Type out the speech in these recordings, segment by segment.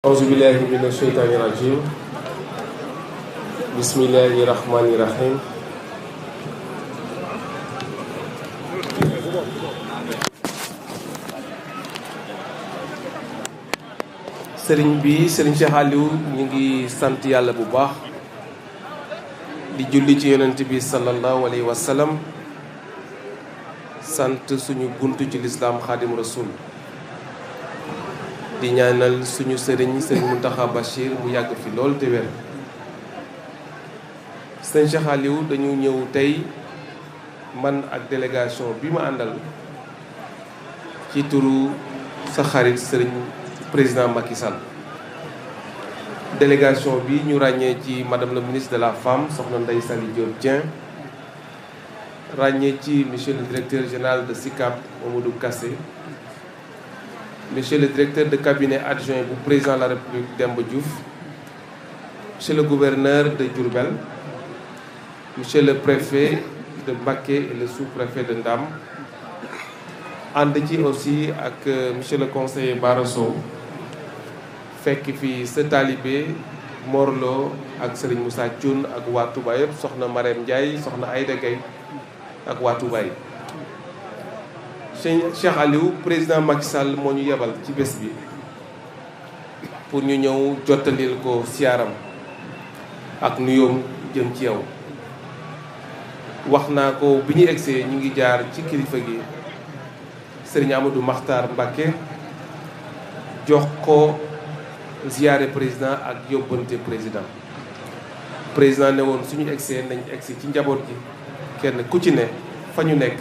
auzu billahi mina sheytaani rajim bismillahi rahmani rahim sëriñ Cheikh Aliou ñu ngi sant yàlla bu baax di julli ci yonent bi sallallahu alayhi wa sallam sant suñu buntu ci lislaam xaadim rasul di ñaanal suñu sëriñ Mountakha Bachir mu yàgg fi lool te wér. sëriñ Cheikh Aliou dañu ñëw tey man ak délégation bi ma àndal ci turu sa xarit sëriñ président Macky Sall. délégation bi ñu ràññee ci madame la ministre de la femme soxna Ndeye Saly Diop Dieng, ràññee ci monsieur le directeur général de SICAP Mamadou Kassé, monsieur le directeur de cabinet adjoint du président de la République Demba Diouf, monsieur le gouverneur de Diourbel, monsieur le préfet de Mbacké et le sous-préfet de Ndam, ànd ci aussi ak monsieur le conseiller Bara Sow, fekk fi sa talibé Morlo ak Serigne Moussa Thioune ak waa Touba yëpp, soxna Marème Ndiaye, soxna Aïda Gaye ak waa Touba yi. Cheikh Aliou président Macky Sall moo ñu yebal ci bés bi pour ñu ñëw jottalil ko siyaaram ak nuyoom jëm ci yow. wax naa ko bi ñu egsee ñu ngi jaar ci kilifa gi Serigne Amadou Makhtar Mbacké, jox ko ziyaare président ak yóbbante président ne woon suñu egsee nañ egsi ci njaboot gi, kenn ku ci ne fa ñu nekk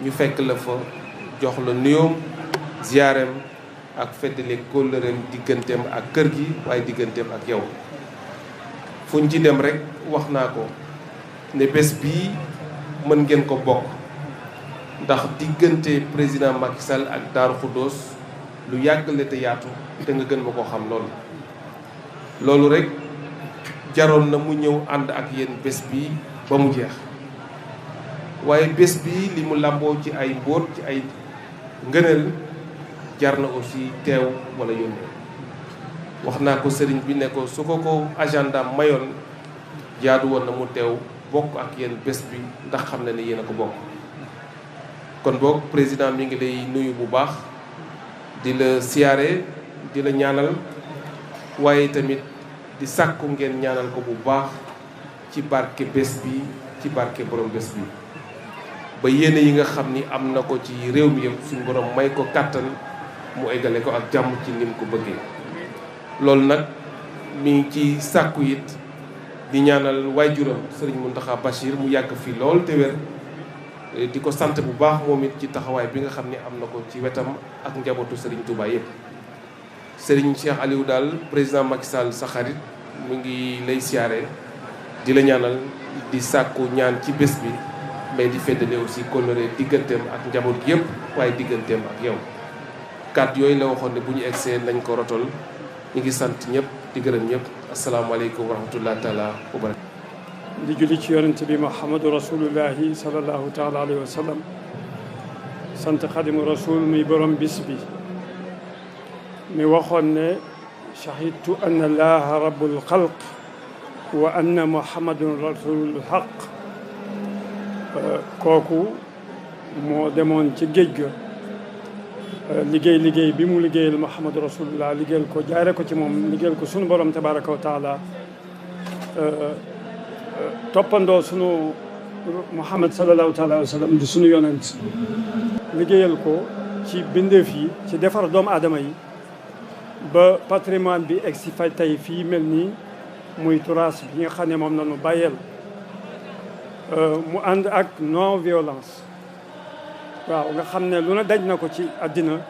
ñu fekk la fa, jox la nuyoom ziyaareem ak feddali kóllëreem digganteem ak kër gi, waaye digganteem ak yow. fu ñu ci dem rek wax naa ko ne bés bii mën ngeen ko bokk, ndax diggante président Macky Sall ak Darou Khoudoss lu yàgg la te yaatu, te nga gën ma ko xam loolu rek jaroon na mu ñëw ànd ak yéen bés bi ba mu jeex. waaye bés bi li mu làmboo ci ay mbóot, ci ay ngëneel, jar na aussi teew wala yónnee. wax naa ko sëriñ bi ne ko su ko agenda mayoon jaadu woon na mu teew bokk ak yéen bés bi, ndax xam na ne yéen a ko bokk. kon boog président mi ngi lay nuyu bu baax, di la siyaare, di la ñaanal, waaye tamit di sàkku ngeen ñaanal ko bu baax ci barke bés bi, ci barke borom bés bi, ba yéene yi nga xam ni am na ko ci réew mi yëpp suñu borom may ko kàttan mu eggale ko ak jàmm ci nim ko bëggee. loolu nag mi ngi ci sàkku it di ñaanal waajuram Serigne Mountakha Bachir mu yàgg fi lool te wér, di ko sant bu baax moom it ci taxawaay bi nga xam ni am na ko ci wetam ak njabootu Serigne Touba yëpp. Serigne Cheikh Aliou daal président Macky Sall sa xarit mu ngi lay siyaare, di la ñaanal, di sàkku ñaan ci bés bi, mais di feddale aussi kóllëre digganteem ak njaboot gi yëpp, waaye digganteem ak yow. kàddu yooyu la waxoon ne bu ñu egsee nañ ko rotol. ñu ngi sant ñëpp di gërëm ñëpp. asalaamaaleykum wa rahmatullahi taala wa barakatu. di julli ci yonent bi Muhammadu rasulullahi sallallahu taala alayhi wa sallam, sant xadimu rasul muy borom bis bi mi waxoon ne shahidtu anna allaha rabbul xalq wa anna muhammadun rasulul haq. kooku moo demoon ci géej ga liggéey bi mu liggéeyal muhammadu rasulullah, liggéeyal ko jaare ko ci moom, liggéeyal ko sunu borom tabaraka wa taala, toppandoo sunu muhammad sallallahu taala wa sallam di sunu yonent, liggéeyal ko ci bindeef yi, ci defar doomu aadama yi, ba patrimoine bi egg si fa tey fii mel nii muy turaas bi nga xam ne moom la ñu bàyyeel. mu ànd ak non violence, waaw, nga xam ne lu na daj na ko ci àddina,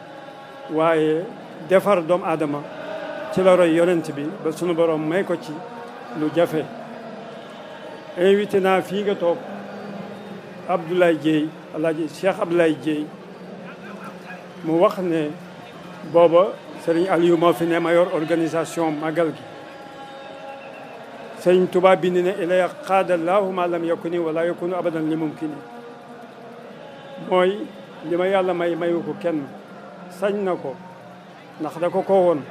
waaye defar doomu aadama ci la roy yonent bi ba sunu borom may ko ci lu jafe. invité naa fii nga toog Abdoulaye Dieye, Alaaji Cheikh Abdoulaye Dieye, mu wax ne booba Serigne Aliou moo fi ne ma yor organisation magal gi. Serigne Touba bind ne ilaya qaada llaahu ma lam yakuni wala yakunu abadan li mumkini. mooy li ma yàlla mayu ko kenn, sañ na ko ndax da ko woon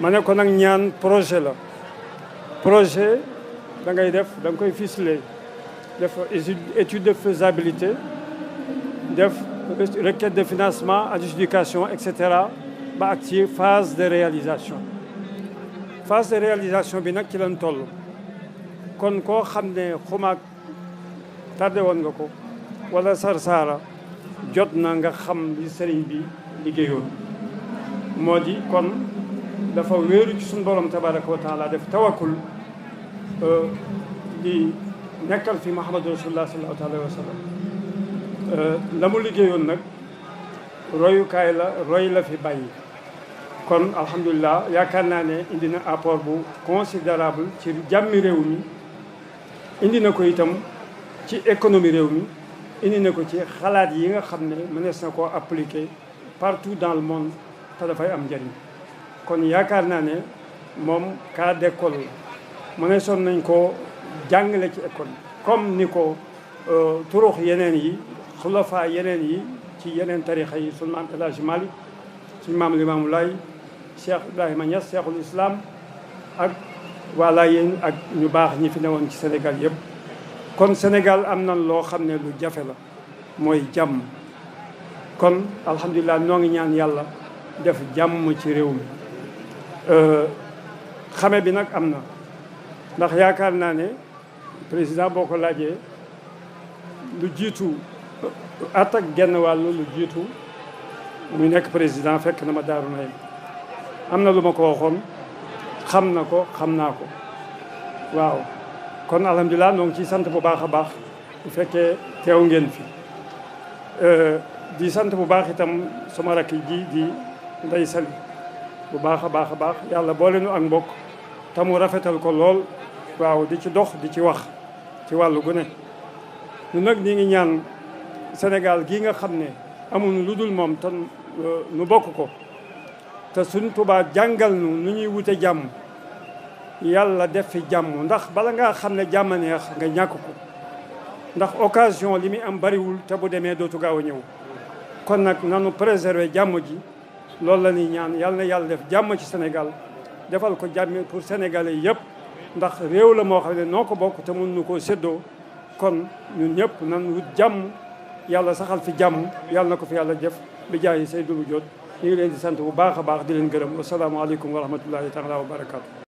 ma ne ko nag ñaan projet la projet da ngay def da nga koy ficeler def étude de faisabilité def requête de financement adjudication et cetera ba ak ci phase de réalisation bi nag ci lañ toll kon koo xam ne xumaag tardé woon nga ko wala Sarsara jot na nga xam li sëriñ bi liggéeyoon moo di kon dafa wéeru ci suñu borom tabaraka wa taala def tawakkul di nekkal fi Muhammadu rasulullah sallallahu alayhi wa sallam la mu liggéeyoon nag royukaay la roy la fi bàyyi kon alhamdulilah yaakaar naa ne indi na apport bu considérable ci jàmmi réew mi indi na ko itam ci économie réew mi indi na ko ci xalaat yi nga xam ne mënees na koo appliquer partout dans le monde te dafay am njëriñ kon yaakaar naa ne moom cas d'école la mëneesoon nañ ko jàngale ci école comme ni ko turux yeneen yi xulafa yeneen yi ci yeneen tarixa yi suñu maam El Hadji Malick suñu maam Limaamu Laay Cheikh Ibrahima Niass Cheikhul Islam ak wala yéen ak ñu baax ñi fi newoon ci Sénégal yëpp kon Sénégal am na loo xam ne lu jafe la mooy jàmm kon alhamdulilah noo ngi ñaan yàlla def jàmm ci réew mi xame bi nag am na ndax yaakaar naa ne président boo ko laajee lu jiitu at ak genn wàllu lu jiitu muy nekk président fekk na ma Daaru Naim am na lu ma ko waxoon xam na ko xam naa ko waaw kon alhamdulilah noo ngi ciy sant bu baax a baax bu fekkee teew ngeen fi di sant bu baax itam sama rakk ji di Ndey Sali bu baax a baax a baax yàlla boole nu ak mbokk te mu rafetal ko lool waaw di ci dox di ci wax ci wàllu gu ne ñu nag ñi ngi ñaan Sénégal gii nga xam ne amuñu lu dul moom te nu bokk ko te suñ Tuubaa jàngal nu ñuy wute jàmm yàlla def fi jàmm ndax bala ngaa xam ne jàmm neex nga ñàkk ko ndax occasion li muy am bariwul te bu demee dootu gaaw a ñëw kon nag nanu préserver jàmm ji loolu la ñuy ñaan yàlla na yàlla def jàmm ci Sénégal defal ko jàmm pour sénégalais yëpp ndax réew la moo xam ne noo ko bokk te mën nu koo séddoo kon ñun ñëpp nan wut jàmm yàlla saxal fi jàmm yàlla na ko fi yàlla def bi jaay Seydou Diop ñu ngi leen di sant bu baax a baax di leen gërëm wasalaamaaleykum wa rahmatullahi taala wa barakaatu.